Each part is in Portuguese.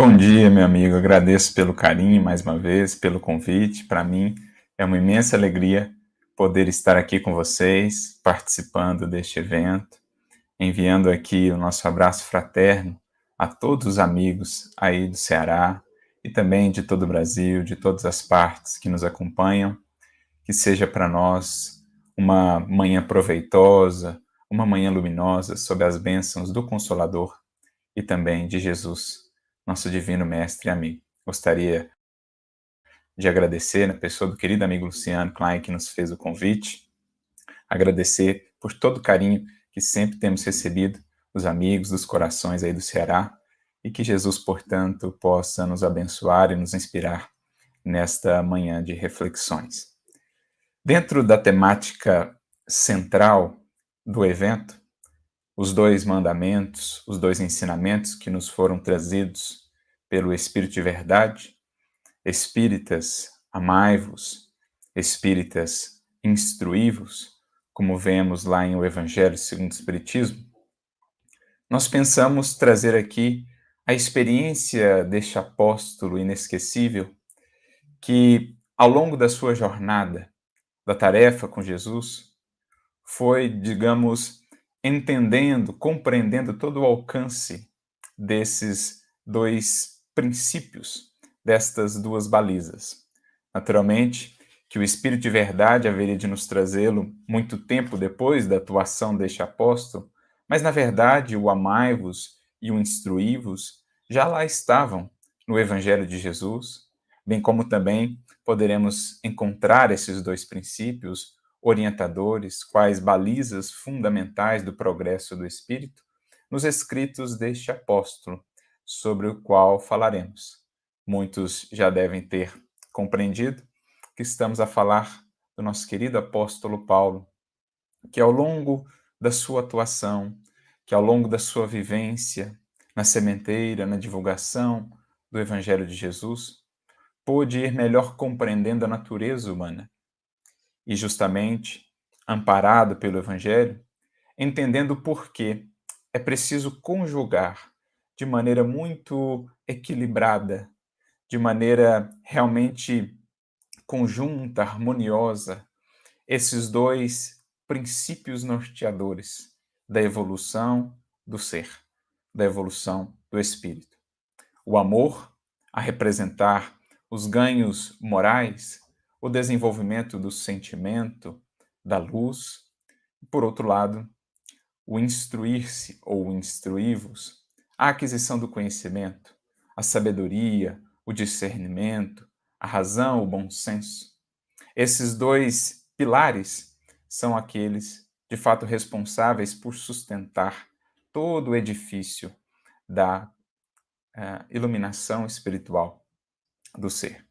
Bom dia, meu amigo. Agradeço pelo carinho mais uma vez, pelo convite. Para mim é uma imensa alegria poder estar aqui com vocês, participando deste evento, enviando aqui o nosso abraço fraterno a todos os amigos aí do Ceará e também de todo o Brasil, de todas as partes que nos acompanham. Que seja para nós uma manhã proveitosa, uma manhã luminosa sob as bênçãos do Consolador e também de Jesus, nosso divino mestre e amigo. Gostaria de agradecer na pessoa do querido amigo Luciano Klein, que nos fez o convite, agradecer por todo o carinho que sempre temos recebido dos amigos, dos corações aí do Ceará, e que Jesus, portanto, possa nos abençoar e nos inspirar nesta manhã de reflexões. Dentro da temática central do evento, os dois mandamentos, os dois ensinamentos que nos foram trazidos pelo Espírito de Verdade, espíritas, amai-vos, espíritas, instruí-vos, como vemos lá em O Evangelho segundo o Espiritismo, nós pensamos trazer aqui a experiência deste apóstolo inesquecível que, ao longo da sua jornada, da tarefa com Jesus, foi, digamos, entendendo, compreendendo todo o alcance desses dois princípios, destas duas balizas. Naturalmente, que o Espírito de Verdade haveria de nos trazê-lo muito tempo depois da atuação deste apóstolo, mas, na verdade, o amai-vos e o instruí-vos já lá estavam no Evangelho de Jesus, bem como também poderemos encontrar esses dois princípios orientadores, quais balizas fundamentais do progresso do espírito, nos escritos deste apóstolo, sobre o qual falaremos. Muitos já devem ter compreendido que estamos a falar do nosso querido apóstolo Paulo, que ao longo da sua atuação, que ao longo da sua vivência na sementeira, na divulgação do Evangelho de Jesus, pôde ir melhor compreendendo a natureza humana e, justamente, amparado pelo Evangelho, entendendo por que é preciso conjugar de maneira muito equilibrada, de maneira realmente conjunta, harmoniosa, esses dois princípios norteadores da evolução do ser, da evolução do espírito. O amor, a representar os ganhos morais, o desenvolvimento do sentimento, da luz. Por outro lado, o instruir-se ou instruí-vos, a aquisição do conhecimento, a sabedoria, o discernimento, a razão, o bom senso. Esses dois pilares são aqueles, de fato, responsáveis por sustentar todo o edifício da iluminação espiritual do ser.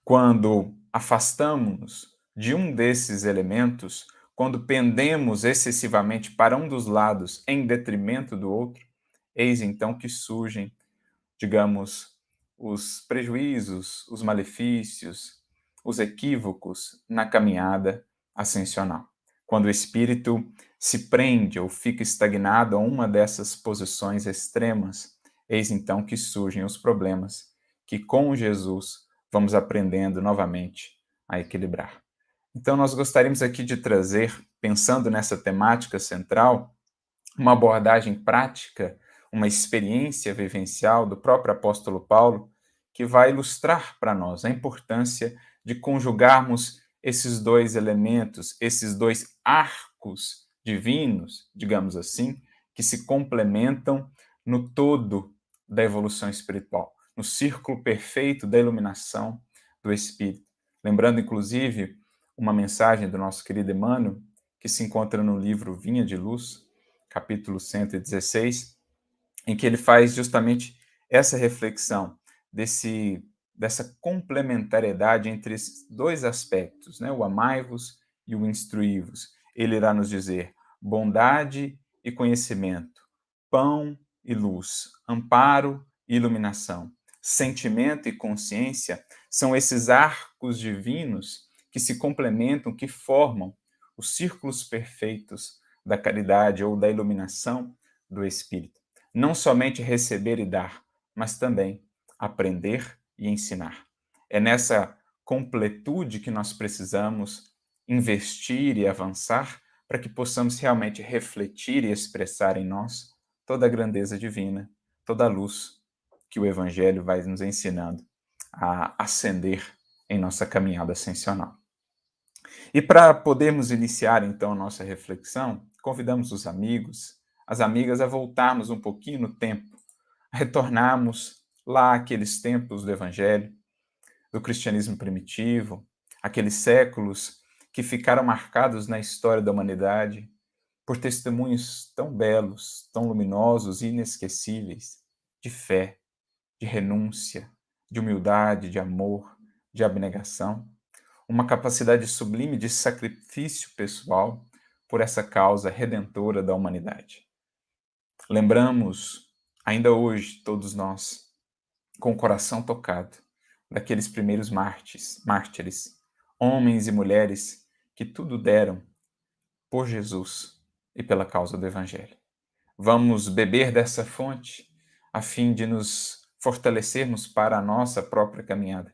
Quando afastamos-nos de um desses elementos, quando pendemos excessivamente para um dos lados em detrimento do outro, eis então que surgem, digamos, os prejuízos, os malefícios, os equívocos na caminhada ascensional. Quando o espírito se prende ou fica estagnado a uma dessas posições extremas, eis então que surgem os problemas que com Jesus vamos aprendendo novamente a equilibrar. Então, nós gostaríamos aqui de trazer, pensando nessa temática central, uma abordagem prática, uma experiência vivencial do próprio apóstolo Paulo, que vai ilustrar para nós a importância de conjugarmos esses dois elementos, esses dois arcos divinos, digamos assim, que se complementam no todo da evolução espiritual, no círculo perfeito da iluminação do Espírito. Lembrando, inclusive, uma mensagem do nosso querido Emmanuel, que se encontra no livro Vinha de Luz, capítulo 116, em que ele faz justamente essa reflexão dessa complementariedade entre esses dois aspectos, né? O amai-vos e o instruí-vos. Ele irá nos dizer bondade e conhecimento, pão e luz, amparo e iluminação, sentimento e consciência são esses arcos divinos que se complementam, que formam os círculos perfeitos da caridade ou da iluminação do Espírito. Não somente receber e dar, mas também aprender e ensinar. É nessa completude que nós precisamos investir e avançar para que possamos realmente refletir e expressar em nós toda a grandeza divina, toda a luz que o Evangelho vai nos ensinando a acender em nossa caminhada ascensional. E para podermos iniciar então a nossa reflexão, convidamos os amigos, as amigas a voltarmos um pouquinho no tempo, a retornarmos lá àqueles tempos do Evangelho, do cristianismo primitivo, aqueles séculos que ficaram marcados na história da humanidade por testemunhos tão belos, tão luminosos e inesquecíveis de fé, de renúncia, de humildade, de amor, de abnegação, uma capacidade sublime de sacrifício pessoal por essa causa redentora da humanidade. Lembramos, ainda hoje, todos nós, com o coração tocado, daqueles primeiros mártires, homens e mulheres que tudo deram por Jesus e pela causa do Evangelho. Vamos beber dessa fonte a fim de nos fortalecermos para a nossa própria caminhada,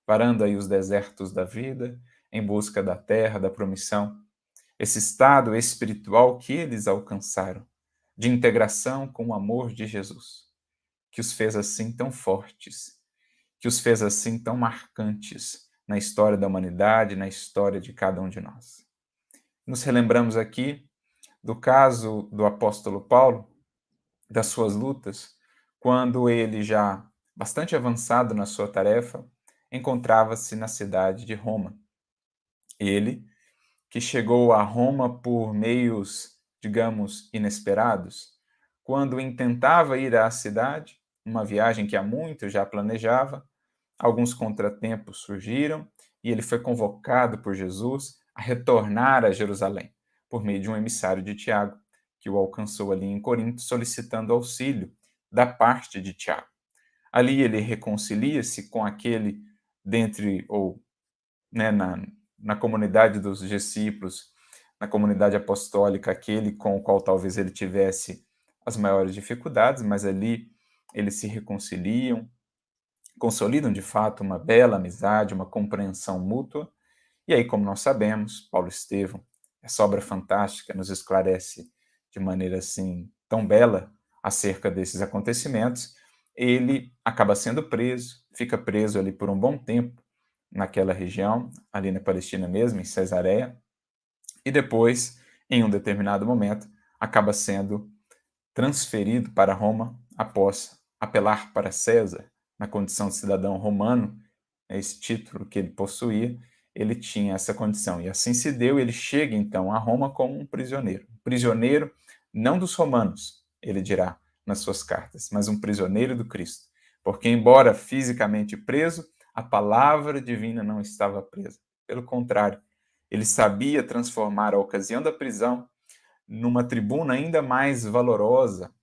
varando aí os desertos da vida, em busca da terra, da promissão, esse estado espiritual que eles alcançaram, de integração com o amor de Jesus, que os fez assim tão fortes, que os fez assim tão marcantes na história da humanidade, na história de cada um de nós. Nos relembramos aqui do caso do apóstolo Paulo, das suas lutas, quando ele, já bastante avançado na sua tarefa, encontrava-se na cidade de Roma. Ele, que chegou a Roma por meios, digamos, inesperados, quando intentava ir à cidade, uma viagem que há muito já planejava, alguns contratempos surgiram e ele foi convocado por Jesus a retornar a Jerusalém, por meio de um emissário de Tiago, que o alcançou ali em Corinto, solicitando auxílio da parte de Tiago. Ali ele reconcilia-se com aquele dentre, ou né, na comunidade dos discípulos, na comunidade apostólica, aquele com o qual talvez ele tivesse as maiores dificuldades, mas ali eles se reconciliam, consolidam de fato uma bela amizade, uma compreensão mútua. E aí, como nós sabemos, Paulo Estevão, essa obra fantástica, nos esclarece de maneira assim tão bela acerca desses acontecimentos. Ele acaba sendo preso, fica preso ali por um bom tempo naquela região, ali na Palestina mesmo, em Cesareia, e depois, em um determinado momento, acaba sendo transferido para Roma após apelar para César, na condição de cidadão romano, esse título que ele possuía, ele tinha essa condição. E assim se deu, ele chega então a Roma como um prisioneiro não dos romanos, ele dirá nas suas cartas, mas um prisioneiro do Cristo. Porque, embora fisicamente preso, a palavra divina não estava presa. Pelo contrário, ele sabia transformar a ocasião da prisão numa tribuna ainda mais valorosa,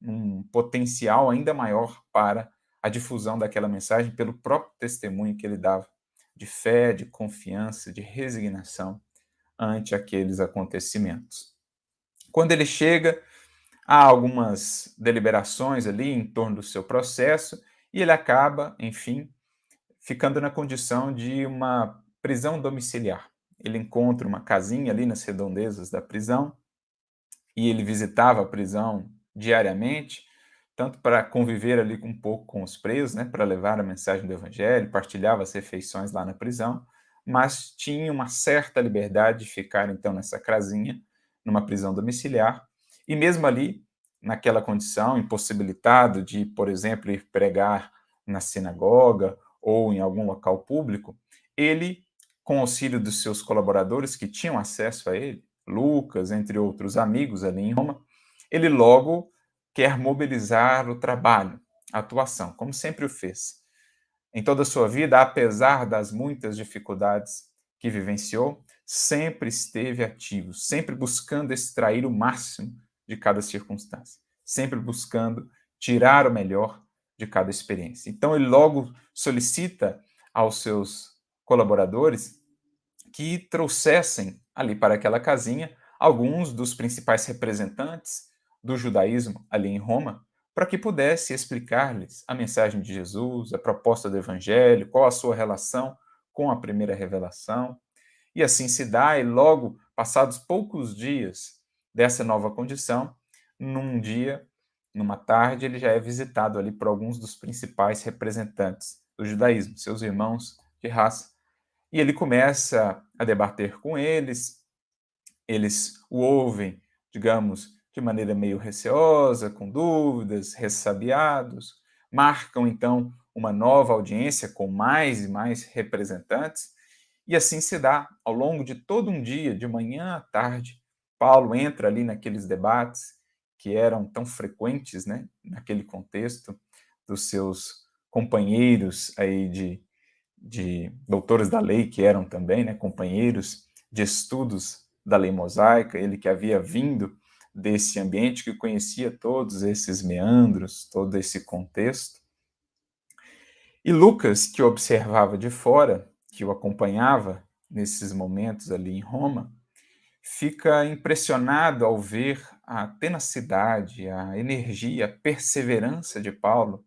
um potencial ainda maior para a difusão daquela mensagem pelo próprio testemunho que ele dava de fé, de confiança, de resignação ante aqueles acontecimentos. Quando ele chega, há algumas deliberações ali em torno do seu processo e ele acaba, enfim, ficando na condição de uma prisão domiciliar. Ele encontra uma casinha ali nas redondezas da prisão e ele visitava a prisão diariamente, tanto para conviver ali um pouco com os presos, né, para levar a mensagem do Evangelho, partilhava as refeições lá na prisão, mas tinha uma certa liberdade de ficar então nessa casinha, numa prisão domiciliar, e mesmo ali, naquela condição, impossibilitado de, por exemplo, ir pregar na sinagoga ou em algum local público, ele, com auxílio dos seus colaboradores que tinham acesso a ele, Lucas, entre outros amigos ali em Roma, ele logo quer mobilizar o trabalho, a atuação, como sempre o fez. Em toda a sua vida, apesar das muitas dificuldades que vivenciou, sempre esteve ativo, sempre buscando extrair o máximo de cada circunstância, sempre buscando tirar o melhor de cada experiência. Então, ele logo solicita aos seus colaboradores que trouxessem ali para aquela casinha alguns dos principais representantes do judaísmo ali em Roma, para que pudesse explicar-lhes a mensagem de Jesus, a proposta do Evangelho, qual a sua relação com a primeira revelação. E assim se dá, e logo passados poucos dias dessa nova condição, num dia, numa tarde, ele já é visitado ali por alguns dos principais representantes do judaísmo, seus irmãos de raça. E ele começa a debater com eles o ouvem, digamos, de maneira meio receosa, com dúvidas, ressabiados, marcam então uma nova audiência com mais e mais representantes, e assim se dá ao longo de todo um dia, de manhã à tarde. Paulo entra ali naqueles debates que eram tão frequentes, né, naquele contexto dos seus companheiros aí de doutores da lei, que eram também, né, companheiros de estudos da lei mosaica, ele que havia vindo desse ambiente, que conhecia todos esses meandros, todo esse contexto. E Lucas, que observava de fora, que o acompanhava nesses momentos ali em Roma, fica impressionado ao ver a tenacidade, a energia, a perseverança de Paulo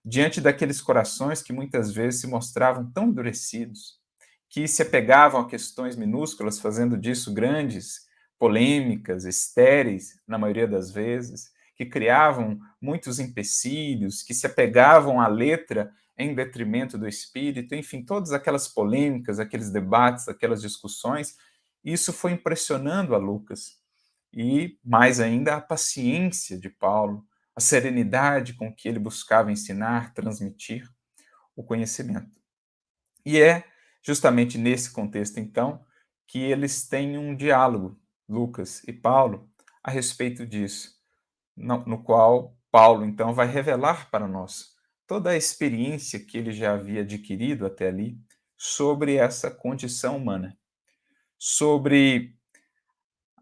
diante daqueles corações que muitas vezes se mostravam tão endurecidos, que se apegavam a questões minúsculas, fazendo disso grandes polêmicas, estéreis, na maioria das vezes, que criavam muitos empecilhos, que se apegavam à letra em detrimento do espírito, enfim, todas aquelas polêmicas, aqueles debates, aquelas discussões, isso foi impressionando a Lucas. E, mais ainda, a paciência de Paulo, a serenidade com que ele buscava ensinar, transmitir o conhecimento. E é justamente nesse contexto, então, que eles têm um diálogo, Lucas e Paulo, a respeito disso, no qual Paulo, então, vai revelar para nós toda a experiência que ele já havia adquirido até ali sobre essa condição humana, sobre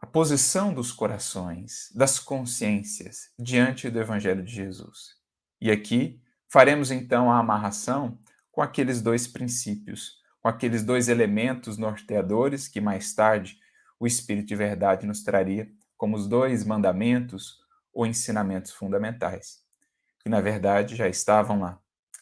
a posição dos corações, das consciências diante do Evangelho de Jesus. E aqui faremos então a amarração com aqueles dois princípios, com aqueles dois elementos norteadores que mais tarde o Espírito de Verdade nos traria como os dois mandamentos ou ensinamentos fundamentais, que na verdade já estavam lá,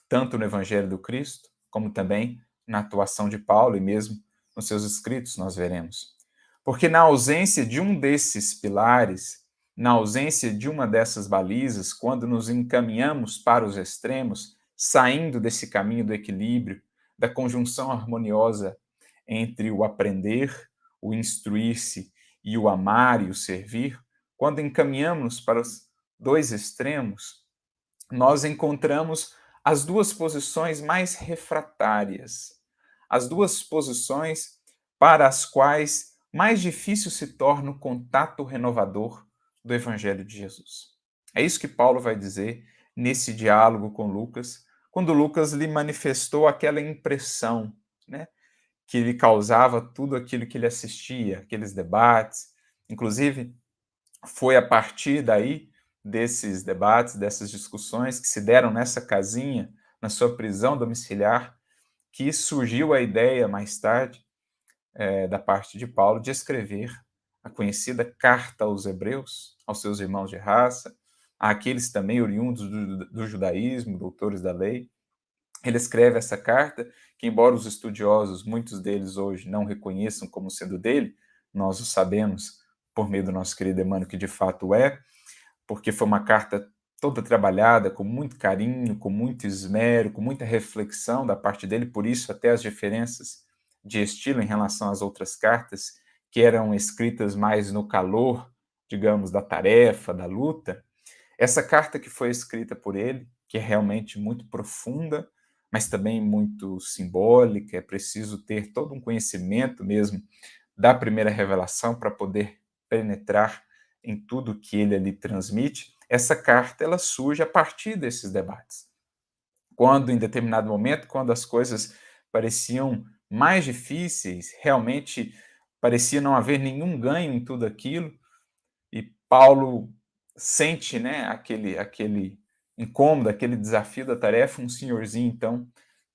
tanto no Evangelho do Cristo, como também na atuação de Paulo e mesmo nos seus escritos, nós veremos. Porque na ausência de um desses pilares, na ausência de uma dessas balizas, quando nos encaminhamos para os extremos, saindo desse caminho do equilíbrio, da conjunção harmoniosa entre o aprender, o instruir-se e o amar e o servir, quando encaminhamos para os dois extremos, nós encontramos as duas posições mais refratárias, as duas posições para as quais mais difícil se torna o contato renovador do Evangelho de Jesus. É isso que Paulo vai dizer nesse diálogo com Lucas, quando Lucas lhe manifestou aquela impressão, né, que lhe causava tudo aquilo que ele assistia, aqueles debates. Inclusive, foi a partir daí, desses debates, dessas discussões que se deram nessa casinha, na sua prisão domiciliar, que surgiu a ideia, mais tarde, da parte de Paulo, de escrever a conhecida Carta aos Hebreus, aos seus irmãos de raça, àqueles também oriundos do judaísmo, doutores da lei. Ele escreve essa carta, que embora os estudiosos, muitos deles hoje, não reconheçam como sendo dele, nós o sabemos por meio do nosso querido Emmanuel que de fato é, porque foi uma carta toda trabalhada com muito carinho, com muito esmero, com muita reflexão da parte dele, por isso até as diferenças de estilo em relação às outras cartas, que eram escritas mais no calor, digamos, da tarefa, da luta. Essa carta que foi escrita por ele, que é realmente muito profunda, mas também muito simbólica, é preciso ter todo um conhecimento mesmo da primeira revelação para poder penetrar em tudo que ele ali transmite. Essa carta ela surge a partir desses debates. Quando, em determinado momento, quando as coisas pareciam mais difíceis, realmente parecia não haver nenhum ganho em tudo aquilo, e Paulo sente, né, aquele incômodo, aquele desafio da tarefa, um senhorzinho, então,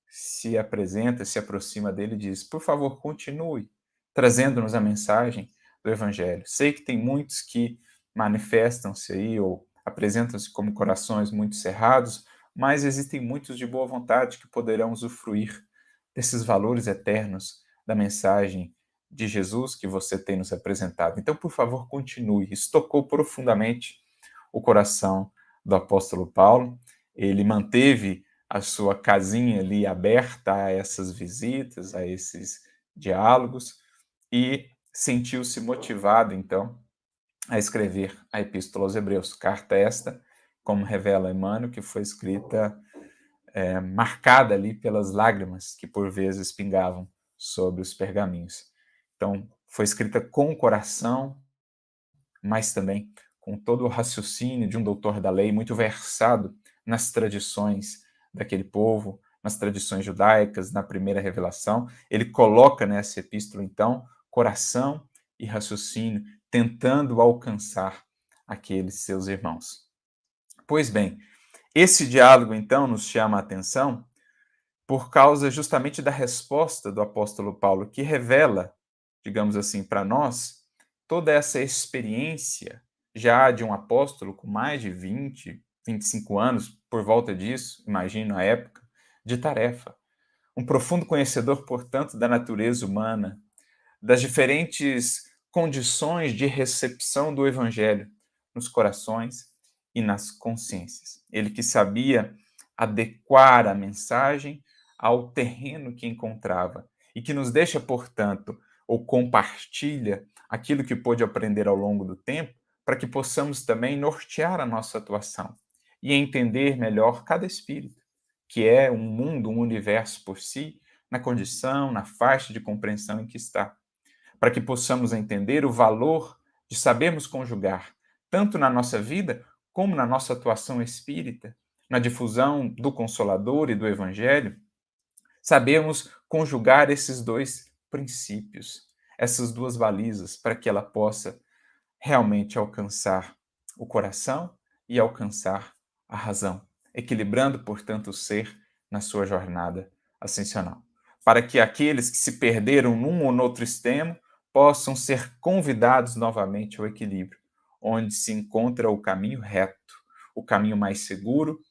se apresenta, se aproxima dele e diz: por favor, continue trazendo-nos a mensagem do Evangelho. Sei que tem muitos que manifestam-se aí, ou apresentam-se como corações muito cerrados, mas existem muitos de boa vontade que poderão usufruir desses valores eternos da mensagem de Jesus que você tem nos apresentado. Então, por favor, continue. Isso tocou profundamente o coração do apóstolo Paulo. Ele manteve a sua casinha ali aberta a essas visitas, a esses diálogos, e sentiu-se motivado, então, a escrever a Epístola aos Hebreus. Carta esta, como revela Emmanuel, que foi escrita marcada ali pelas lágrimas que por vezes pingavam sobre os pergaminhos. Então, foi escrita com o coração, mas também com todo o raciocínio de um doutor da lei, muito versado nas tradições daquele povo, nas tradições judaicas, na primeira revelação. Ele coloca nessa epístola, então, coração e raciocínio, tentando alcançar aqueles seus irmãos. Pois bem, esse diálogo, então, nos chama a atenção por causa justamente da resposta do apóstolo Paulo, que revela, digamos assim, para nós, toda essa experiência já de um apóstolo com mais de 20, 25 anos, por volta disso, imagino a época, de tarefa. Um profundo conhecedor, portanto, da natureza humana, das diferentes condições de recepção do evangelho nos corações e nas consciências. Ele que sabia adequar a mensagem ao terreno que encontrava e que nos deixa, portanto, ou compartilha aquilo que pôde aprender ao longo do tempo, para que possamos também nortear a nossa atuação e entender melhor cada espírito, que é um mundo, um universo por si, na condição, na faixa de compreensão em que está, para que possamos entender o valor de sabermos conjugar, tanto na nossa vida como na nossa atuação espírita, na difusão do Consolador e do Evangelho, sabemos conjugar esses dois princípios, essas duas balizas, para que ela possa realmente alcançar o coração e alcançar a razão, equilibrando, portanto, o ser na sua jornada ascensional. Para que aqueles que se perderam num ou noutro extremo possam ser convidados novamente ao equilíbrio, onde se encontra o caminho reto, o caminho mais seguro,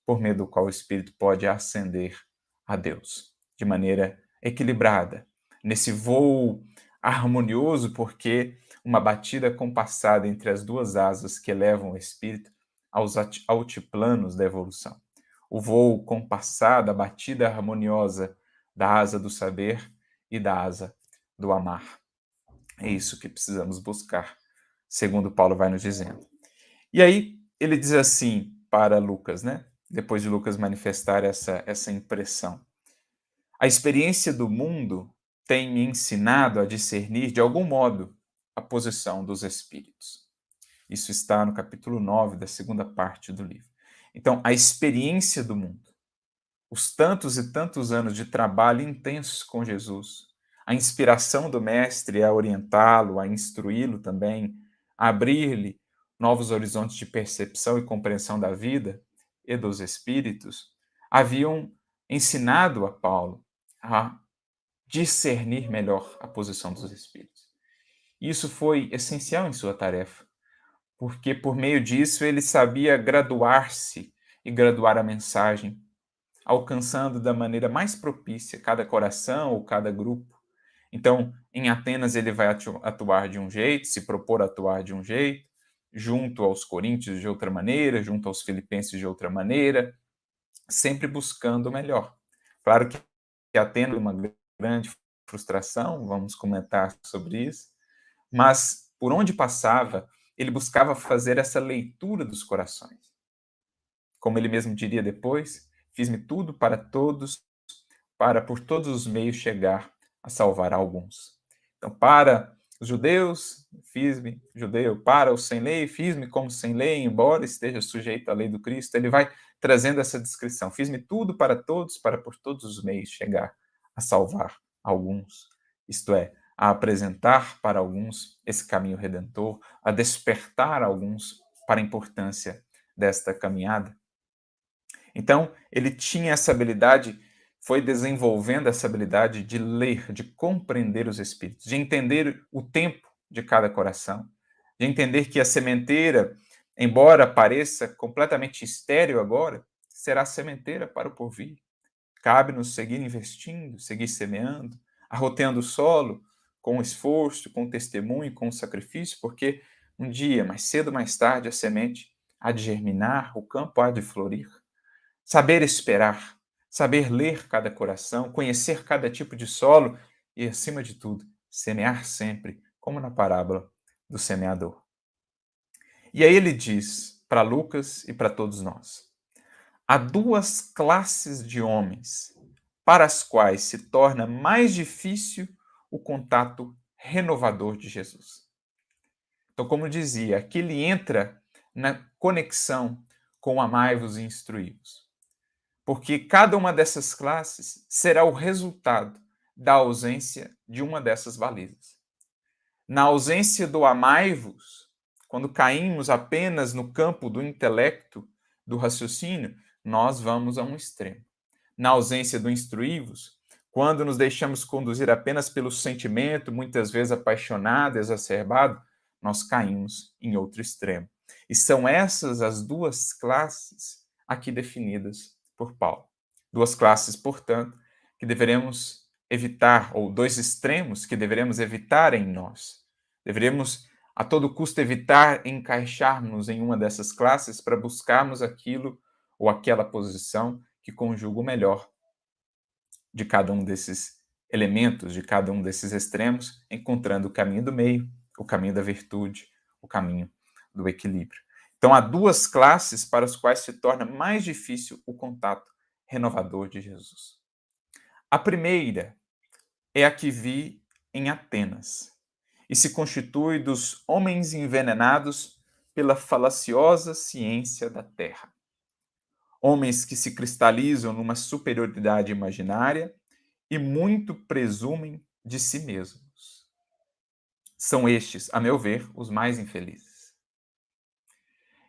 por meio do qual o espírito pode ascender a Deus, de maneira equilibrada, nesse voo harmonioso, porque uma batida compassada entre as duas asas que elevam o espírito aos altiplanos da evolução. O voo compassado, a batida harmoniosa da asa do saber e da asa do amar. É isso que precisamos buscar, segundo Paulo vai nos dizendo. E aí ele diz assim para Lucas, né? Depois de Lucas manifestar essa impressão. A experiência do mundo tem me ensinado a discernir, de algum modo, a posição dos espíritos. Isso está no capítulo 9 da segunda parte do livro. Então, a experiência do mundo, os tantos e tantos anos de trabalho intensos com Jesus, a inspiração do Mestre a orientá-lo, a instruí-lo também, a abrir-lhe novos horizontes de percepção e compreensão da vida e dos espíritos, haviam ensinado a Paulo a discernir melhor a posição dos espíritos. Isso foi essencial em sua tarefa, porque por meio disso ele sabia graduar-se e graduar a mensagem, alcançando da maneira mais propícia cada coração ou cada grupo. Então, em Atenas ele vai atuar de um jeito, se propor a atuar de um jeito, junto aos coríntios de outra maneira, junto aos filipenses de outra maneira, sempre buscando o melhor. Claro que Atenas é uma grande frustração, vamos comentar sobre isso, mas por onde passava, ele buscava fazer essa leitura dos corações. Como ele mesmo diria depois, fiz-me tudo para todos, para por todos os meios chegar a salvar alguns. Então, para os judeus, fiz-me judeu, para os sem lei, fiz-me como sem lei, embora esteja sujeito à lei do Cristo. Ele vai trazendo essa descrição. Fiz-me tudo para todos, para por todos os meios chegar a salvar alguns. Isto é, a apresentar para alguns esse caminho redentor, a despertar alguns para a importância desta caminhada. Então, ele tinha essa habilidade, foi desenvolvendo essa habilidade de ler, de compreender os espíritos, de entender o tempo de cada coração, de entender que a sementeira embora pareça completamente estéril agora, será sementeira para o porvir. Cabe-nos seguir investindo, seguir semeando, arroteando o solo com esforço, com testemunho, com sacrifício, porque um dia, mais cedo ou mais tarde, a semente há de germinar, o campo há de florir. Saber esperar, saber ler cada coração, conhecer cada tipo de solo e, acima de tudo, semear sempre, como na parábola do semeador. E aí ele diz para Lucas e para todos nós: há duas classes de homens para as quais se torna mais difícil o contato renovador de Jesus. Então, como dizia, aqui ele entra na conexão com amai-vos e instruí-vos. Porque cada uma dessas classes será o resultado da ausência de uma dessas balizas. Na ausência do amai-vos, quando caímos apenas no campo do intelecto, do raciocínio, nós vamos a um extremo. Na ausência do instruí-vos, quando nos deixamos conduzir apenas pelo sentimento, muitas vezes apaixonado, exacerbado, nós caímos em outro extremo. E são essas as duas classes aqui definidas por Paulo. Duas classes, portanto, que deveremos evitar, ou dois extremos que deveremos evitar em nós. Deveremos, a todo custo, evitar encaixarmos em uma dessas classes para buscarmos aquilo ou aquela posição que conjuga o melhor de cada um desses elementos, de cada um desses extremos, encontrando o caminho do meio, o caminho da virtude, o caminho do equilíbrio. Então, há duas classes para as quais se torna mais difícil o contato renovador de Jesus. A primeira é a que vi em Atenas e se constitui dos homens envenenados pela falaciosa ciência da terra. Homens que se cristalizam numa superioridade imaginária e muito presumem de si mesmos. São estes, a meu ver, os mais infelizes.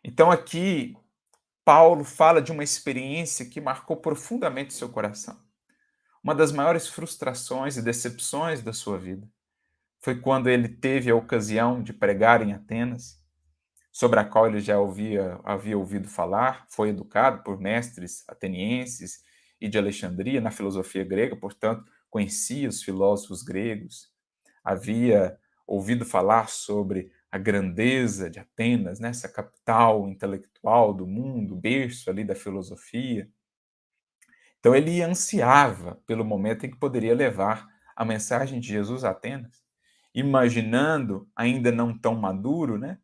Então aqui, Paulo fala de uma experiência que marcou profundamente seu coração. Uma das maiores frustrações e decepções da sua vida foi quando ele teve a ocasião de pregar em Atenas, sobre a qual ele já havia ouvido falar, foi educado por mestres atenienses e de Alexandria na filosofia grega, portanto, conhecia os filósofos gregos, havia ouvido falar sobre a grandeza de Atenas, né, essa capital intelectual do mundo, berço ali da filosofia. Então ele ansiava pelo momento em que poderia levar a mensagem de Jesus a Atenas, imaginando, ainda não tão maduro, né,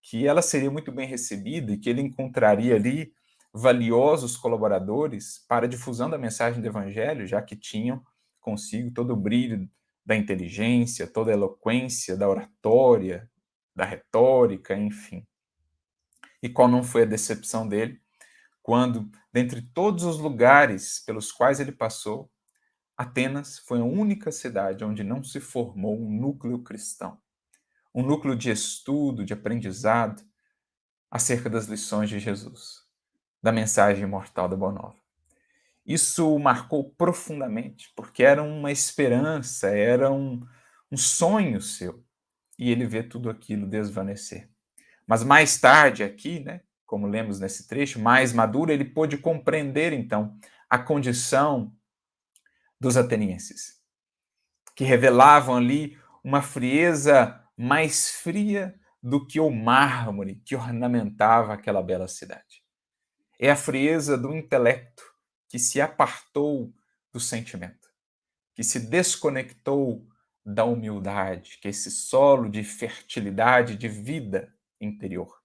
que ela seria muito bem recebida e que ele encontraria ali valiosos colaboradores para a difusão da mensagem do Evangelho, já que tinham consigo todo o brilho da inteligência, toda a eloquência da oratória, da retórica, enfim. E qual não foi a decepção dele quando, dentre todos os lugares pelos quais ele passou, Atenas foi a única cidade onde não se formou um núcleo cristão, um núcleo de estudo, de aprendizado acerca das lições de Jesus, da mensagem imortal da Boa Nova. Isso o marcou profundamente, porque era uma esperança, era um sonho seu, e ele vê tudo aquilo desvanecer. Mas mais tarde aqui, né, como lemos nesse trecho, mais maduro, ele pôde compreender, então, a condição dos atenienses, que revelavam ali uma frieza mais fria do que o mármore que ornamentava aquela bela cidade. É a frieza do intelecto que se apartou do sentimento, que se desconectou da humildade, que é esse solo de fertilidade, de vida interior.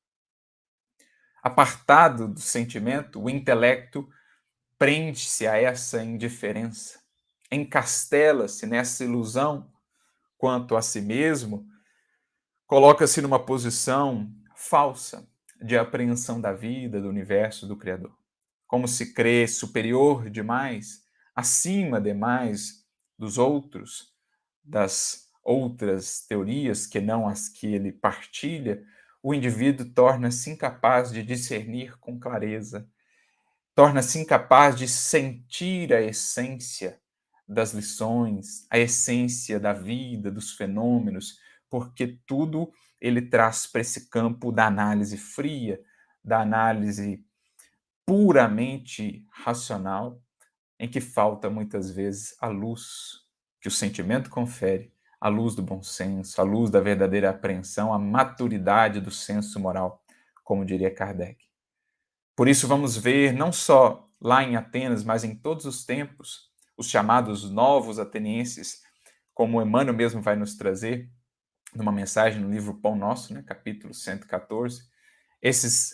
Apartado do sentimento, o intelecto prende-se a essa indiferença, encastela-se nessa ilusão quanto a si mesmo, coloca-se numa posição falsa de apreensão da vida, do universo, do Criador. Como se crê superior demais, acima demais dos outros, das outras teorias que não as que ele partilha, o indivíduo torna-se incapaz de discernir com clareza, torna-se incapaz de sentir a essência das lições, a essência da vida, dos fenômenos, porque tudo ele traz para esse campo da análise fria, da análise puramente racional, em que falta muitas vezes a luz que o sentimento confere, a luz do bom senso, a luz da verdadeira apreensão, a maturidade do senso moral, como diria Kardec. Por isso vamos ver, não só lá em Atenas, mas em todos os tempos, os chamados novos atenienses, como Emmanuel mesmo vai nos trazer, numa mensagem no livro Pão Nosso, né, capítulo 114, esses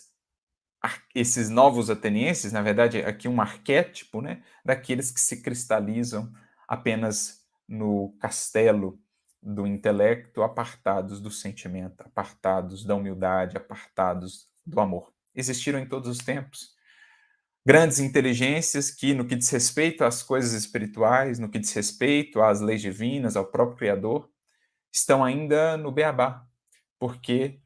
novos atenienses, na verdade, aqui um arquétipo, né, daqueles que se cristalizam apenas no castelo do intelecto, apartados do sentimento, apartados da humildade, apartados do amor. Existiram em todos os tempos grandes inteligências que, no que diz respeito às coisas espirituais, no que diz respeito às leis divinas, ao próprio Criador, estão ainda no beabá, porque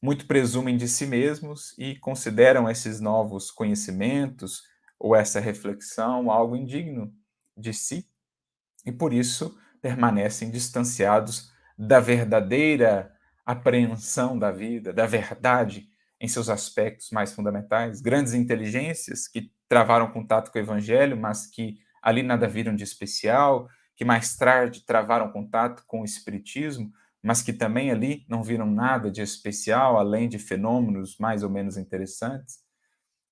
muito presumem de si mesmos e consideram esses novos conhecimentos ou essa reflexão algo indigno de si e por isso permanecem distanciados da verdadeira apreensão da vida, da verdade em seus aspectos mais fundamentais. Grandes inteligências que travaram contato com o evangelho, mas que ali nada viram de especial, que mais tarde travaram contato com o espiritismo, mas que também ali não viram nada de especial, além de fenômenos mais ou menos interessantes.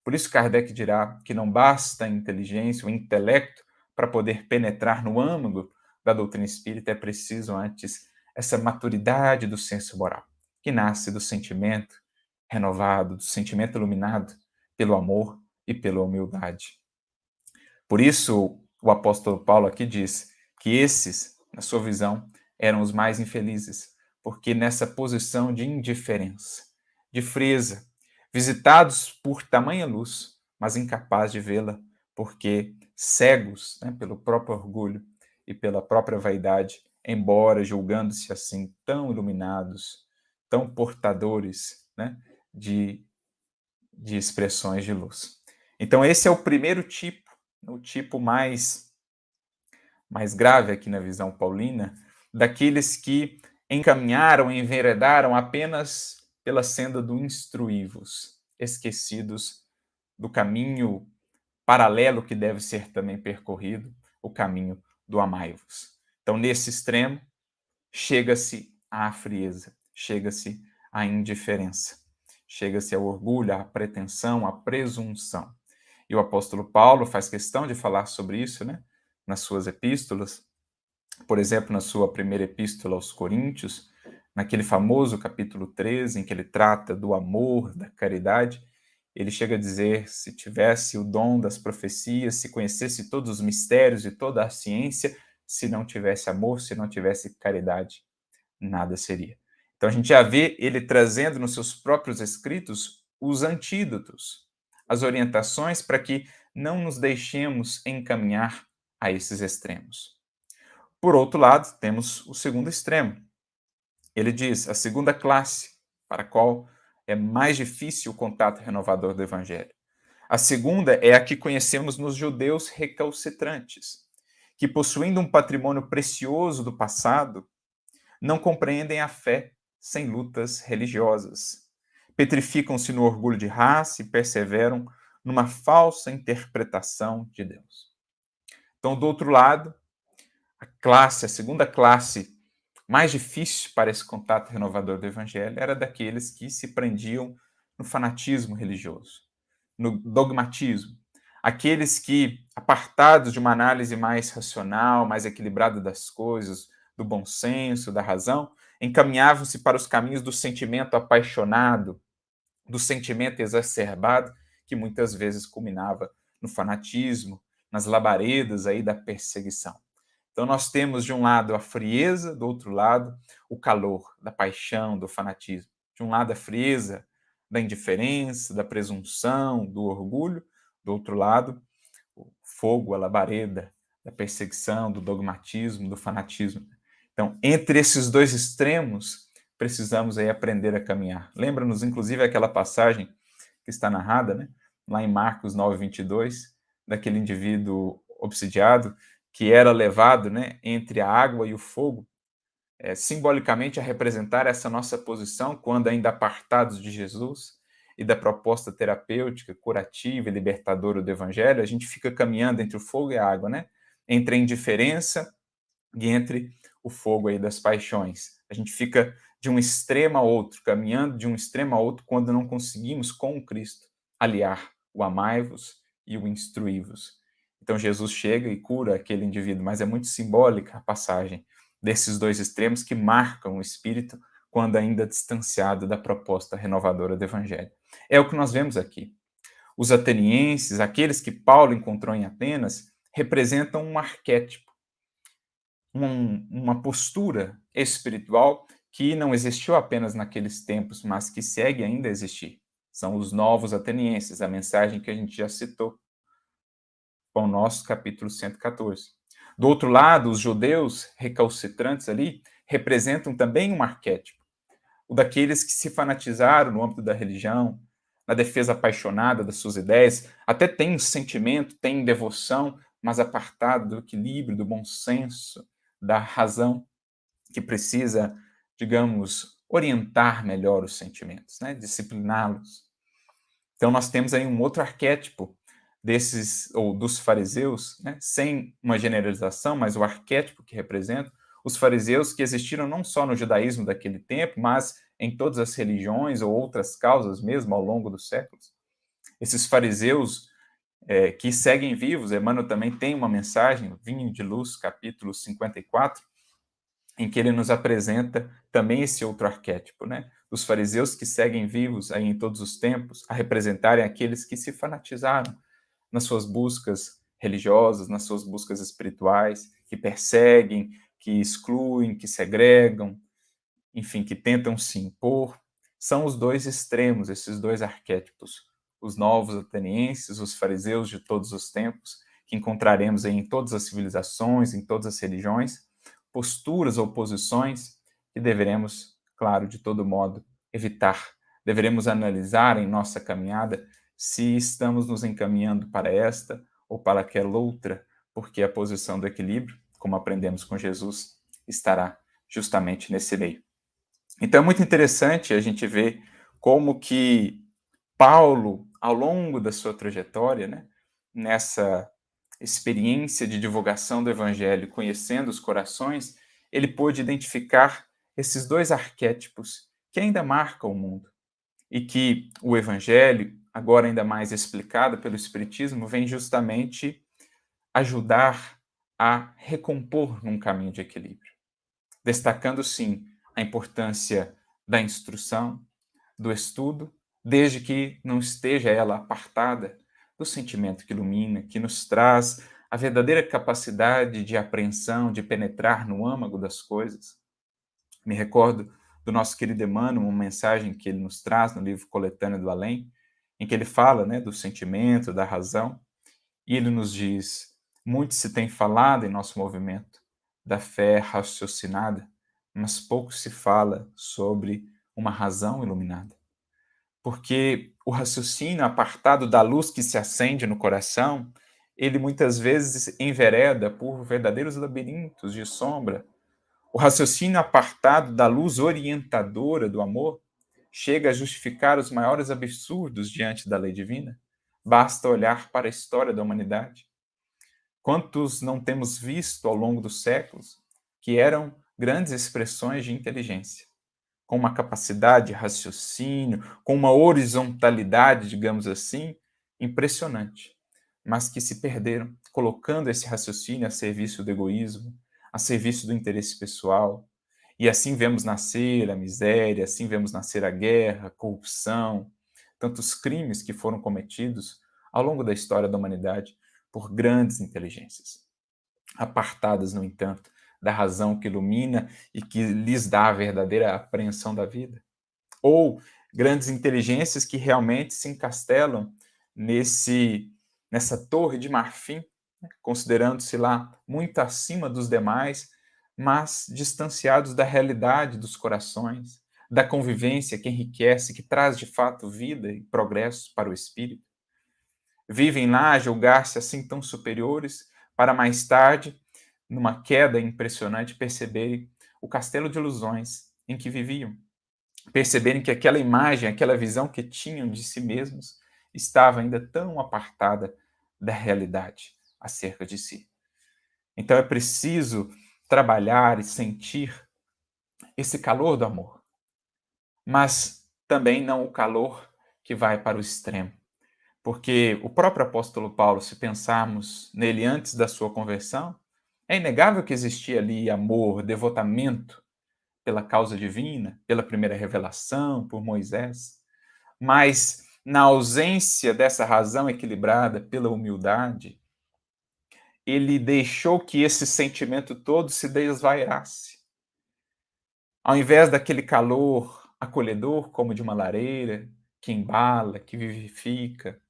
Por isso Kardec dirá que não basta a inteligência, o intelecto, para poder penetrar no âmago da doutrina espírita, é preciso antes essa maturidade do senso moral, que nasce do sentimento renovado, do sentimento iluminado pelo amor e pela humildade. Por isso, o apóstolo Paulo aqui diz que esses, na sua visão, eram os mais infelizes, porque nessa posição de indiferença, de frieza, visitados por tamanha luz, mas incapazes de vê-la, porque cegos, né, pelo próprio orgulho e pela própria vaidade, embora julgando-se assim tão iluminados, tão portadores, né, de, de expressões de luz. Então esse é o primeiro tipo, o tipo mais grave aqui na visão paulina, daqueles que encaminharam, enveredaram apenas pela senda do instruí-vos, esquecidos do caminho paralelo que deve ser também percorrido, o caminho do amai-vos. Então, nesse extremo, chega-se à frieza, chega-se à indiferença, chega-se ao orgulho, à pretensão, à presunção. E o apóstolo Paulo faz questão de falar sobre isso, né, nas suas epístolas. Por exemplo, na sua primeira epístola aos Coríntios, naquele famoso capítulo 13, em que ele trata do amor, da caridade, ele chega a dizer: se tivesse o dom das profecias, se conhecesse todos os mistérios e toda a ciência, se não tivesse amor, se não tivesse caridade, nada seria. Então a gente já vê ele trazendo nos seus próprios escritos os antídotos, as orientações para que não nos deixemos encaminhar a esses extremos. Por outro lado, temos o segundo extremo. Ele diz, a segunda classe, para a qual é mais difícil o contato renovador do Evangelho. A segunda é a que conhecemos nos judeus recalcitrantes, que, possuindo um patrimônio precioso do passado, não compreendem a fé sem lutas religiosas. Petrificam-se no orgulho de raça e perseveram numa falsa interpretação de Deus. Então, do outro lado, a segunda classe mais difícil para esse contato renovador do Evangelho era daqueles que se prendiam no fanatismo religioso, no dogmatismo. Aqueles que, apartados de uma análise mais racional, mais equilibrada das coisas, do bom senso, da razão, encaminhavam-se para os caminhos do sentimento apaixonado, do sentimento exacerbado, que muitas vezes culminava no fanatismo, nas labaredas aí da perseguição. Então nós temos de um lado a frieza, do outro lado o calor da paixão, do fanatismo. De um lado a frieza da indiferença, da presunção, do orgulho, do outro lado o fogo, a labareda da perseguição, do dogmatismo, do fanatismo. Então, entre esses dois extremos, precisamos aí aprender a caminhar. Lembra-nos, inclusive, aquela passagem que está narrada, né, lá em Marcos 9:22, daquele indivíduo obsidiado que era levado, né, entre a água e o fogo, simbolicamente a representar essa nossa posição quando ainda apartados de Jesus. e da proposta terapêutica, curativa e libertadora do Evangelho, a gente fica caminhando entre o fogo e a água, né? Entre a indiferença e entre o fogo aí das paixões. A gente fica de um extremo a outro, caminhando de um extremo a outro quando não conseguimos com o Cristo aliar o amai-vos e o instruí-vos. Então Jesus chega e cura aquele indivíduo, mas é muito simbólica a passagem desses dois extremos que marcam o espírito quando ainda distanciado da proposta renovadora do Evangelho. É o que nós vemos aqui. Os atenienses, aqueles que Paulo encontrou em Atenas, representam um arquétipo, uma postura espiritual que não existiu apenas naqueles tempos, mas que segue ainda a existir. São os novos atenienses, a mensagem que a gente já citou, com o nosso capítulo 114. Do outro lado, os judeus recalcitrantes ali representam também um arquétipo, o daqueles que se fanatizaram no âmbito da religião, na defesa apaixonada das suas ideias, até tem um sentimento, tem devoção, mas apartado do equilíbrio, do bom senso, da razão, que precisa, digamos, orientar melhor os sentimentos, né? Discipliná-los. Então nós temos aí um outro arquétipo desses, ou dos fariseus, né? Sem uma generalização, mas o arquétipo que representa, os fariseus que existiram não só no judaísmo daquele tempo, mas em todas as religiões ou outras causas mesmo ao longo dos séculos. Esses fariseus que seguem vivos, Emmanuel também tem uma mensagem, Vinho de Luz, capítulo 54, em que ele nos apresenta também esse outro arquétipo, né? Os fariseus que seguem vivos aí em todos os tempos, a representarem aqueles que se fanatizaram nas suas buscas religiosas, nas suas buscas espirituais, que perseguem, que excluem, que segregam, enfim, que tentam se impor. São os dois extremos, esses dois arquétipos, os novos atenienses, os fariseus de todos os tempos, que encontraremos aí em todas as civilizações, em todas as religiões, posturas ou posições que deveremos, claro, de todo modo, evitar. Deveremos analisar em nossa caminhada se estamos nos encaminhando para esta ou para aquela outra, porque a posição do equilíbrio, como aprendemos com Jesus, estará justamente nesse meio. Então é muito interessante a gente ver como que Paulo, ao longo da sua trajetória, né, nessa experiência de divulgação do Evangelho, conhecendo os corações, ele pôde identificar esses dois arquétipos que ainda marcam o mundo e que o Evangelho, agora ainda mais explicado pelo Espiritismo, vem justamente ajudar a recompor num caminho de equilíbrio, destacando, sim, a importância da instrução, do estudo, desde que não esteja ela apartada do sentimento que ilumina, que nos traz a verdadeira capacidade de apreensão, de penetrar no âmago das coisas. Me recordo do nosso querido Emmanuel, uma mensagem que ele nos traz no livro Coletânea do Além, em que ele fala, né, do sentimento, da razão, e ele nos diz: muito se tem falado em nosso movimento da fé raciocinada, mas pouco se fala sobre uma razão iluminada. Porque o raciocínio apartado da luz que se acende no coração, ele muitas vezes envereda por verdadeiros labirintos de sombra. O raciocínio apartado da luz orientadora do amor chega a justificar os maiores absurdos diante da lei divina. Basta olhar para a história da humanidade. Quantos não temos visto ao longo dos séculos que eram grandes expressões de inteligência, com uma capacidade de raciocínio, com uma horizontalidade, digamos assim, impressionante, mas que se perderam, colocando esse raciocínio a serviço do egoísmo, a serviço do interesse pessoal. E assim vemos nascer a miséria, assim vemos nascer a guerra, a corrupção, tantos crimes que foram cometidos ao longo da história da humanidade por grandes inteligências, apartadas, no entanto, da razão que ilumina e que lhes dá a verdadeira apreensão da vida. Ou grandes inteligências que realmente se encastelam nessa torre de marfim, né, considerando-se lá muito acima dos demais, mas distanciados da realidade dos corações, da convivência que enriquece, que traz de fato vida e progresso para o espírito. Vivem lá a julgar-se assim tão superiores, para mais tarde, numa queda impressionante, perceberem o castelo de ilusões em que viviam. perceberem que aquela imagem, aquela visão que tinham de si mesmos estava ainda tão apartada da realidade acerca de si. Então é preciso trabalhar e sentir esse calor do amor, mas também não o calor que vai para o extremo. Porque o próprio apóstolo Paulo, se pensarmos nele antes da sua conversão, é inegável que existia ali amor, devotamento pela causa divina, pela primeira revelação, por Moisés. Mas, na ausência dessa razão equilibrada pela humildade, ele deixou que esse sentimento todo se desvairasse. Ao invés daquele calor acolhedor, como de uma lareira, que embala, que vivifica,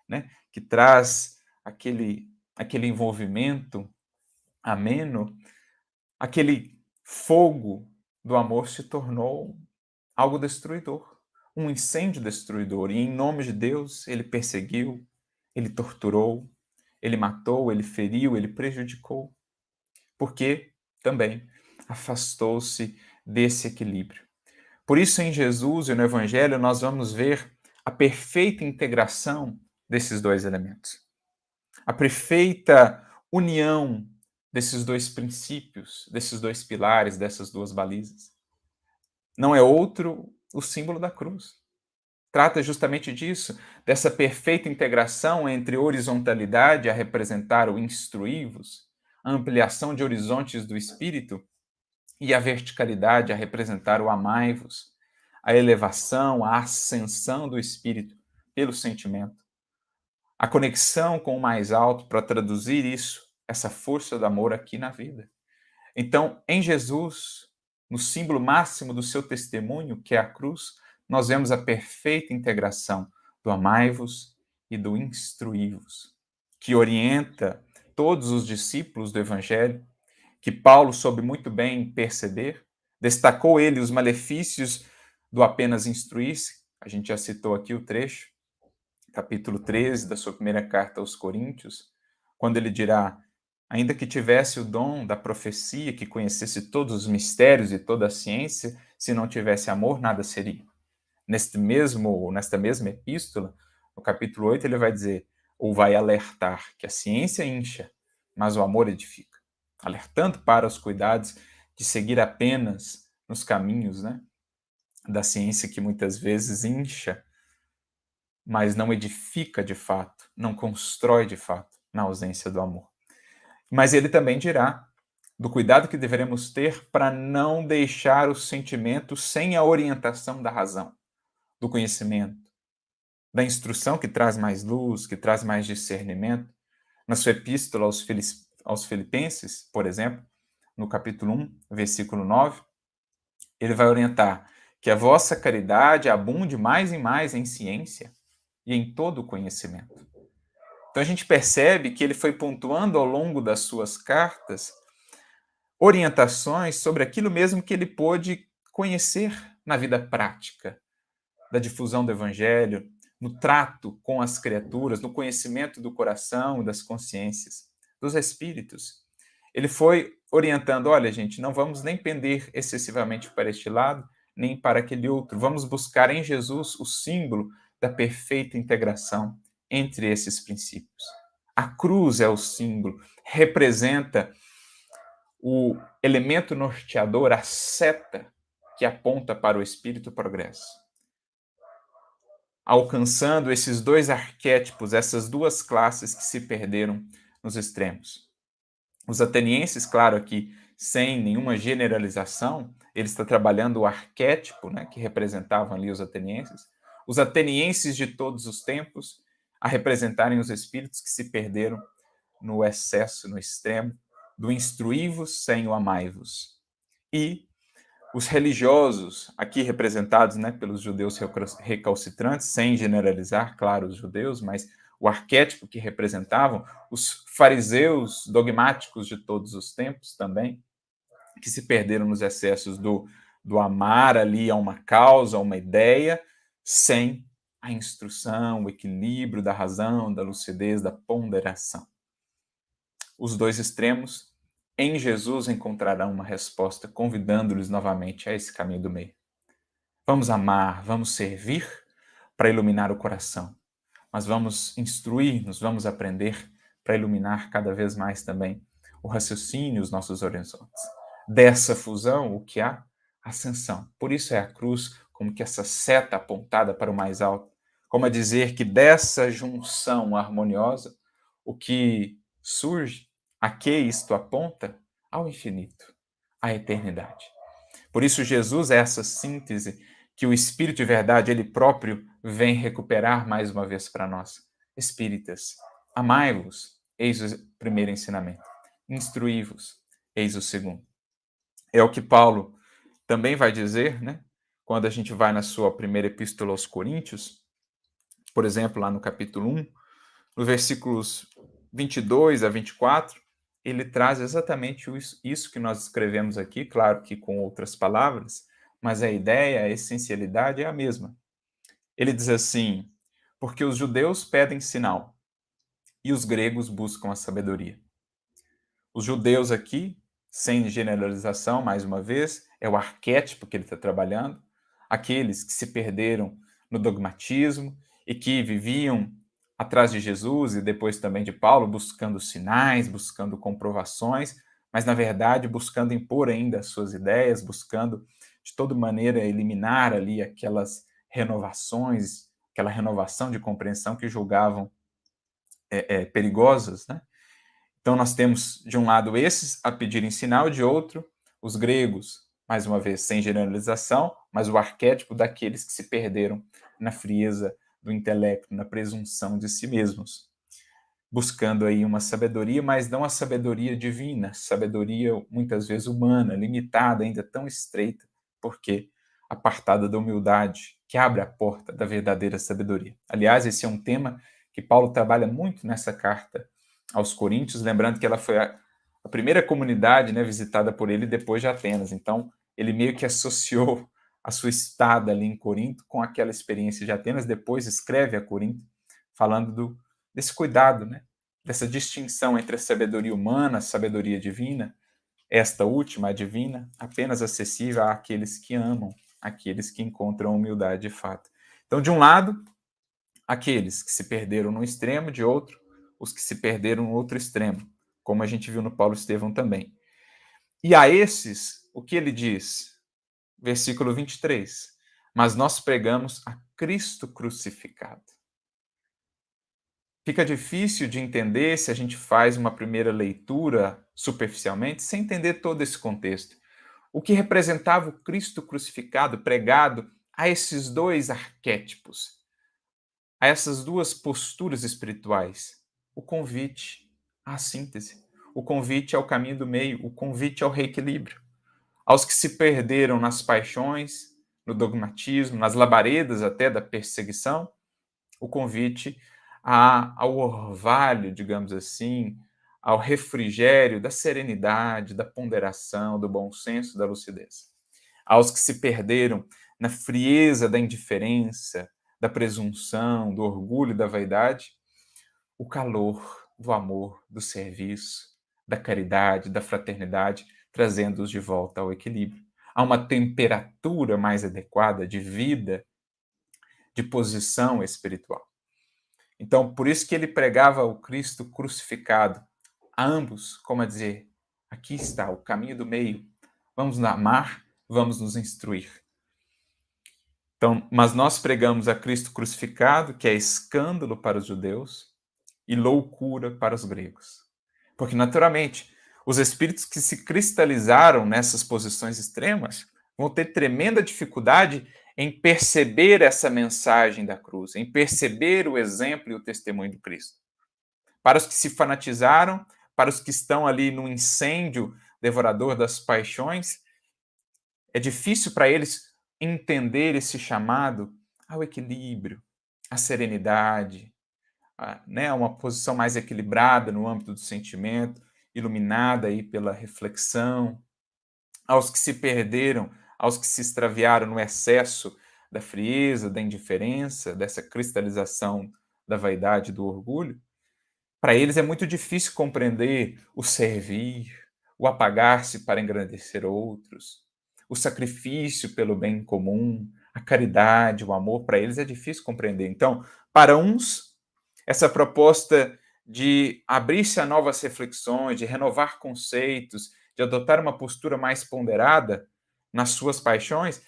né, que traz aquele envolvimento ameno, aquele fogo do amor se tornou algo destruidor, um incêndio destruidor. E em nome de Deus, ele perseguiu, ele torturou, ele matou, ele feriu, ele prejudicou, porque também afastou-se desse equilíbrio. Por isso, em Jesus e no Evangelho, nós vamos ver a perfeita integração desses dois elementos. A perfeita união desses dois princípios, desses dois pilares, dessas duas balizas. Não é outro o símbolo da cruz. Trata justamente disso, dessa perfeita integração entre horizontalidade, a representar o instruí-vos, a ampliação de horizontes do espírito, e a verticalidade, a representar o amai-vos, a elevação, a ascensão do espírito pelo sentimento. A conexão com o mais alto para traduzir isso, essa força do amor aqui na vida. Então, em Jesus, no símbolo máximo do seu testemunho, que é a cruz, nós vemos a perfeita integração do amai-vos e do instruí-vos, que orienta todos os discípulos do Evangelho, que Paulo soube muito bem perceber, destacou ele os malefícios do apenas instruir-se, a gente já citou aqui o trecho, capítulo 13 da sua primeira carta aos Coríntios, quando ele dirá: ainda que tivesse o dom da profecia, que conhecesse todos os mistérios e toda a ciência, se não tivesse amor, nada seria. Nesta mesma epístola, no capítulo 8, ele vai dizer, ou vai alertar, que a ciência incha, mas o amor edifica. Alertando para os cuidados de seguir apenas nos caminhos, né, da ciência que muitas vezes incha, mas não edifica de fato, não constrói de fato, na ausência do amor. Mas ele também dirá do cuidado que deveremos ter para não deixar o sentimento sem a orientação da razão, do conhecimento, da instrução que traz mais luz, que traz mais discernimento. Na sua epístola aos Filipenses, por exemplo, no capítulo 1, versículo 9, ele vai orientar que a vossa caridade abunde mais e mais em ciência e em todo o conhecimento. Então a gente percebe que ele foi pontuando ao longo das suas cartas orientações sobre aquilo mesmo que ele pôde conhecer na vida prática, da difusão do evangelho, no trato com as criaturas, no conhecimento do coração, das consciências, dos espíritos. Ele foi orientando, olha, gente, não vamos nem pender excessivamente para este lado, nem para aquele outro. Vamos buscar em Jesus o símbolo da perfeita integração entre esses princípios. A cruz é o símbolo, representa o elemento norteador, a seta que aponta para o espírito progresso. Alcançando esses dois arquétipos, essas duas classes que se perderam nos extremos. Os atenienses, claro, aqui sem nenhuma generalização, ele está trabalhando o arquétipo, né, que representavam ali os atenienses. Os atenienses de todos os tempos a representarem os espíritos que se perderam no excesso, no extremo, do instruí-vos sem o amai-vos. E os religiosos, aqui representados, né, pelos judeus recalcitrantes, sem generalizar, claro, os judeus, mas o arquétipo que representavam, os fariseus dogmáticos de todos os tempos também, que se perderam nos excessos do amar ali a uma causa, a uma ideia, sem a instrução, o equilíbrio da razão, da lucidez, da ponderação. Os dois extremos, em Jesus encontrarão uma resposta, convidando-lhes novamente a esse caminho do meio. Vamos amar, vamos servir para iluminar o coração, mas vamos instruir-nos, vamos aprender para iluminar cada vez mais também o raciocínio, os nossos horizontes. Dessa fusão, o que há? Ascensão. Por isso é a cruz como que essa seta apontada para o mais alto, como a dizer que dessa junção harmoniosa, o que surge, a que isto aponta? Ao infinito, à eternidade. Por isso, Jesus é essa síntese que o Espírito de verdade, ele próprio, vem recuperar mais uma vez para nós. Espíritas, amai-vos, eis o primeiro ensinamento. Instruí-vos, eis o segundo. É o que Paulo também vai dizer, né? Quando a gente vai na sua primeira epístola aos Coríntios, por exemplo, lá no capítulo 1, no versículos 22 a 24, ele traz exatamente isso que nós escrevemos aqui, claro que com outras palavras, mas a ideia, a essencialidade é a mesma. Ele diz assim: porque os judeus pedem sinal e os gregos buscam a sabedoria. Os judeus aqui, sem generalização, mais uma vez, é o arquétipo que ele está trabalhando, aqueles que se perderam no dogmatismo e que viviam atrás de Jesus e depois também de Paulo, buscando sinais, buscando comprovações, mas na verdade buscando impor ainda as suas ideias, buscando de toda maneira eliminar ali aquelas renovações, aquela renovação de compreensão que julgavam perigosas, né? Então, nós temos, de um lado, esses a pedirem sinal, de outro, os gregos, mais uma vez, sem generalização, mas o arquétipo daqueles que se perderam na frieza do intelecto, na presunção de si mesmos, buscando aí uma sabedoria, mas não a sabedoria divina, sabedoria muitas vezes humana, limitada, ainda tão estreita, porque apartada da humildade, que abre a porta da verdadeira sabedoria. Aliás, esse é um tema que Paulo trabalha muito nessa carta aos Coríntios, lembrando que ela foi a primeira comunidade, né, visitada por ele depois de Atenas. Então, ele meio que associou a sua estada ali em Corinto com aquela experiência de Atenas, depois escreve a Corinto, falando desse cuidado, né, dessa distinção entre a sabedoria humana, a sabedoria divina, esta última, a divina, apenas acessível àqueles que amam, àqueles que encontram humildade de fato. Então, de um lado, aqueles que se perderam no extremo, de outro, os que se perderam no outro extremo, como a gente viu no Paulo Estevão também. E a esses, o que ele diz? Versículo 23. Mas nós pregamos a Cristo crucificado. Fica difícil de entender se a gente faz uma primeira leitura superficialmente, sem entender todo esse contexto. O que representava o Cristo crucificado pregado a esses dois arquétipos, a essas duas posturas espirituais? O convite à síntese, o convite ao caminho do meio, o convite ao reequilíbrio. Aos que se perderam nas paixões, no dogmatismo, nas labaredas até da perseguição, o convite ao orvalho, digamos assim, ao refrigério da serenidade, da ponderação, do bom senso, da lucidez. Aos que se perderam na frieza da indiferença, da presunção, do orgulho, da vaidade, o calor do amor, do serviço, da caridade, da fraternidade, trazendo-os de volta ao equilíbrio. Há uma temperatura mais adequada de vida, de posição espiritual. Então, por isso que ele pregava o Cristo crucificado a ambos, como a dizer, aqui está o caminho do meio, vamos nos amar, vamos nos instruir. Então, mas nós pregamos a Cristo crucificado, que é escândalo para os judeus e loucura para os gregos. Porque, naturalmente, os espíritos que se cristalizaram nessas posições extremas vão ter tremenda dificuldade em perceber essa mensagem da cruz, em perceber o exemplo e o testemunho do Cristo. Para os que se fanatizaram, para os que estão ali no incêndio devorador das paixões, é difícil para eles entender esse chamado ao equilíbrio, à serenidade, né, uma posição mais equilibrada no âmbito do sentimento, iluminada aí pela reflexão, aos que se perderam, aos que se extraviaram no excesso da frieza, da indiferença, dessa cristalização da vaidade e do orgulho, para eles é muito difícil compreender o servir, o apagar-se para engrandecer outros, o sacrifício pelo bem comum, A caridade, o amor, para eles é difícil compreender. Então, para uns, essa proposta de abrir-se a novas reflexões, de renovar conceitos, de adotar uma postura mais ponderada nas suas paixões,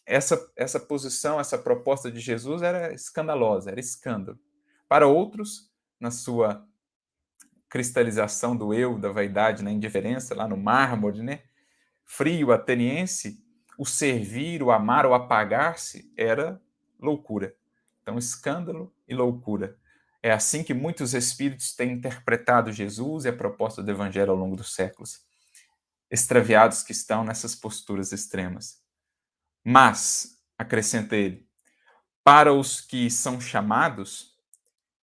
essa posição, essa proposta de Jesus era escandalosa, era escândalo. Para outros, na sua cristalização do eu, da vaidade, na indiferença, lá no mármore, né? Frio ateniense, o servir, o amar, o apagar-se era loucura. Então, escândalo e loucura. É assim que muitos espíritos têm interpretado Jesus e a proposta do Evangelho ao longo dos séculos. Extraviados que estão nessas posturas extremas. Mas, acrescenta ele, para os que são chamados,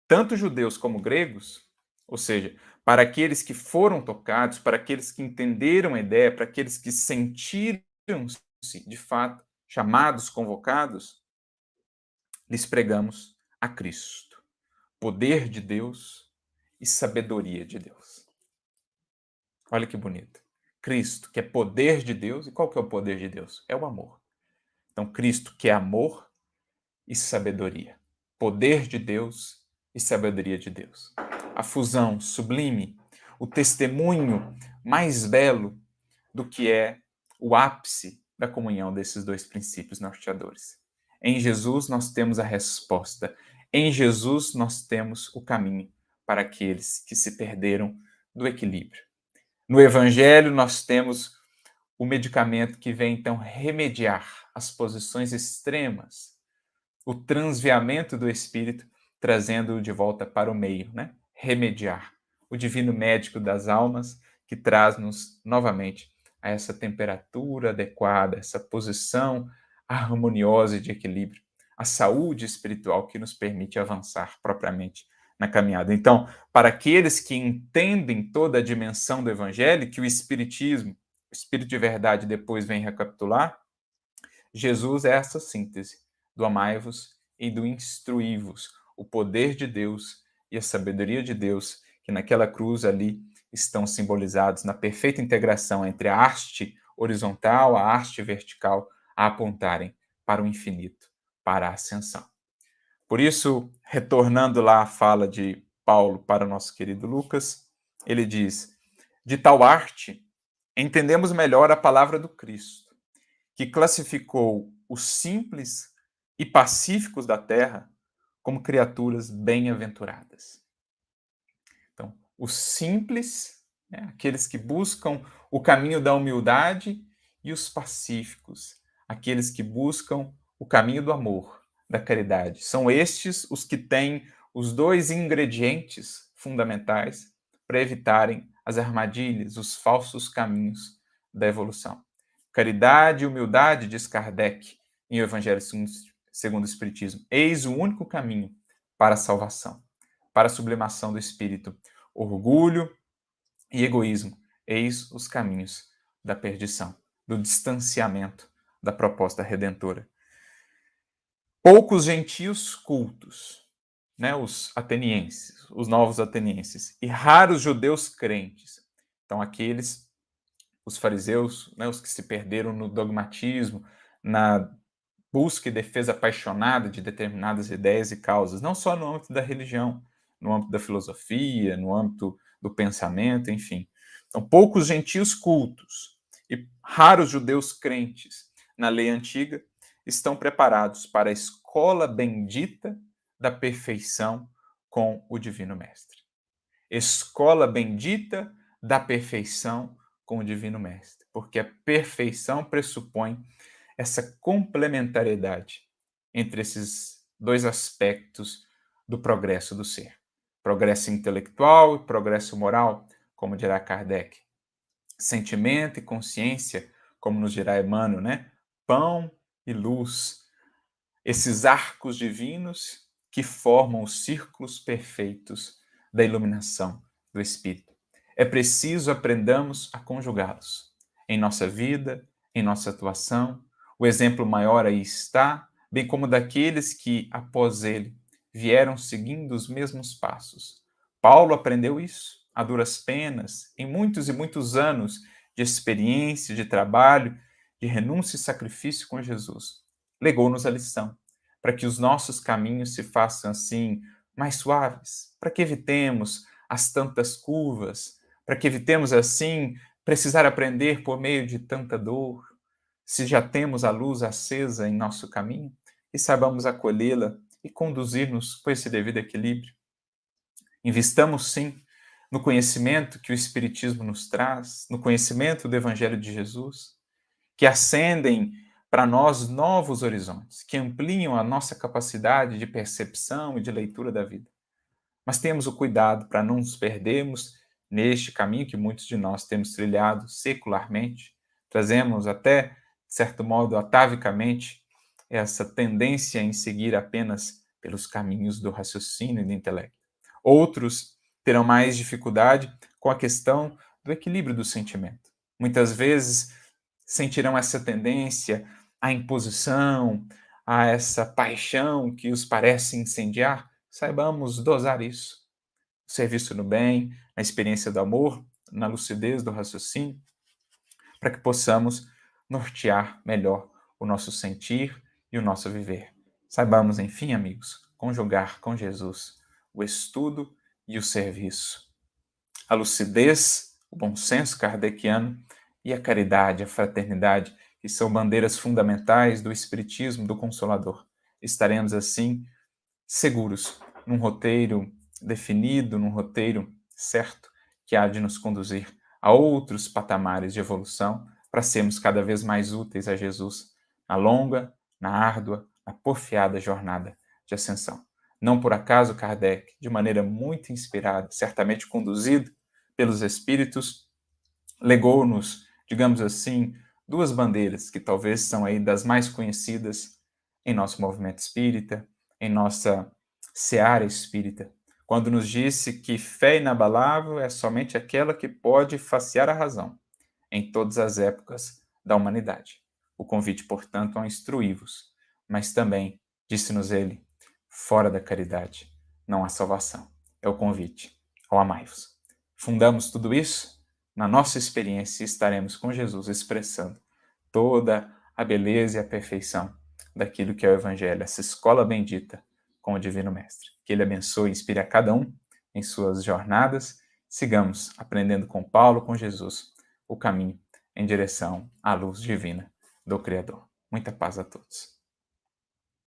tanto judeus como gregos, ou seja, para aqueles que foram tocados, para aqueles que entenderam a ideia, para aqueles que sentiram-se, de fato, chamados, convocados, lhes pregamos a Cristo, poder de Deus e sabedoria de Deus. Olha que bonito. Cristo, que é poder de Deus, e qual que é o poder de Deus? É o amor. Então, Cristo, que é amor e sabedoria. Poder de Deus e sabedoria de Deus. A fusão sublime, o testemunho mais belo do que é o ápice da comunhão desses dois princípios norteadores. Em Jesus nós temos a resposta. Em Jesus nós temos o caminho para aqueles que se perderam do equilíbrio. No Evangelho nós temos o medicamento que vem então remediar as posições extremas, o transviamento do espírito, trazendo-o de volta para o meio, né? Remediar. O divino médico das almas que traz-nos novamente a essa temperatura adequada, essa posição harmoniosa e de equilíbrio, a saúde espiritual que nos permite avançar propriamente na caminhada. Então, para aqueles que entendem toda a dimensão do evangelho, que o espiritismo, o espírito de verdade depois vem recapitular, Jesus é essa síntese do amai-vos e do instruí-vos, o poder de Deus e a sabedoria de Deus, que naquela cruz ali estão simbolizados na perfeita integração entre a haste horizontal, a haste vertical, a apontarem para o infinito, para a ascensão. Por isso, retornando lá à fala de Paulo para o nosso querido Lucas, ele diz: de tal arte, entendemos melhor a palavra do Cristo, que classificou os simples e pacíficos da terra como criaturas bem-aventuradas. Então, os simples, né, aqueles que buscam o caminho da humildade, e os pacíficos, aqueles que buscam o caminho do amor, da caridade. São estes os que têm os dois ingredientes fundamentais para evitarem as armadilhas, os falsos caminhos da evolução. Caridade e humildade, diz Kardec em O Evangelho segundo o Espiritismo. Eis o único caminho para a salvação, para a sublimação do espírito. Orgulho e egoísmo, eis os caminhos da perdição, do distanciamento da proposta redentora. Poucos gentios cultos, né, os atenienses, os novos atenienses, e raros judeus crentes. Então, aqueles, os fariseus, né, os que se perderam no dogmatismo, na busca e defesa apaixonada de determinadas ideias e causas, não só no âmbito da religião, no âmbito da filosofia, no âmbito do pensamento, enfim. Então, poucos gentios cultos e raros judeus crentes na lei antiga estão preparados para a escola bendita da perfeição com o Divino Mestre. Escola bendita da perfeição com o Divino Mestre, porque a perfeição pressupõe essa complementariedade entre esses dois aspectos do progresso do ser. Progresso intelectual e progresso moral, como dirá Kardec. Sentimento e consciência, como nos dirá Emmanuel, né? Pão e luz. Esses arcos divinos que formam os círculos perfeitos da iluminação do Espírito. É preciso aprendamos a conjugá-los em nossa vida, em nossa atuação. O exemplo maior aí está, bem como daqueles que, após ele, vieram seguindo os mesmos passos. Paulo aprendeu isso a duras penas, em muitos e muitos anos de experiência, de trabalho, de renúncia e sacrifício com Jesus. legou-nos a lição, para que os nossos caminhos se façam assim mais suaves, para que evitemos as tantas curvas, para que evitemos assim precisar aprender por meio de tanta dor, se já temos a luz acesa em nosso caminho, e saibamos acolhê-la e conduzir-nos com esse devido equilíbrio. Investamos, sim, no conhecimento que o Espiritismo nos traz, no conhecimento do Evangelho de Jesus, que acendem para nós novos horizontes, que ampliam a nossa capacidade de percepção e de leitura da vida. Mas temos o cuidado para não nos perdermos neste caminho que muitos de nós temos trilhado secularmente, trazemos até, de certo modo, atavicamente, essa tendência em seguir apenas pelos caminhos do raciocínio e do intelecto. Outros terão mais dificuldade com a questão do equilíbrio do sentimento. Muitas vezes sentirão essa tendência à imposição, a essa paixão que os parece incendiar. Saibamos dosar isso. O serviço no bem, a experiência do amor, na lucidez do raciocínio, para que possamos nortear melhor o nosso sentir e o nosso viver. Saibamos, enfim, amigos, conjugar com Jesus o estudo e o serviço, a lucidez, o bom senso kardeciano e a caridade, a fraternidade, que são bandeiras fundamentais do Espiritismo do Consolador. Estaremos, assim, seguros num roteiro definido, num roteiro certo, que há de nos conduzir a outros patamares de evolução para sermos cada vez mais úteis a Jesus na longa, na árdua, na porfiada jornada de ascensão. Não por acaso Kardec, de maneira muito inspirada, certamente conduzido pelos Espíritos, legou-nos, digamos assim, duas bandeiras que talvez são aí das mais conhecidas em nosso movimento espírita, em nossa seara espírita, quando nos disse que fé inabalável é somente aquela que pode facear a razão em todas as épocas da humanidade. O convite, portanto, a instruí-vos, mas também, disse-nos ele, fora da caridade não há salvação. É o convite ao amai-vos. Fundamos tudo isso na nossa experiência e estaremos com Jesus expressando toda a beleza e a perfeição daquilo que é o Evangelho, essa escola bendita com o Divino Mestre. Que Ele abençoe e inspire a cada um em suas jornadas. Sigamos aprendendo com Paulo, com Jesus, o caminho em direção à luz divina do Criador. Muita paz a todos.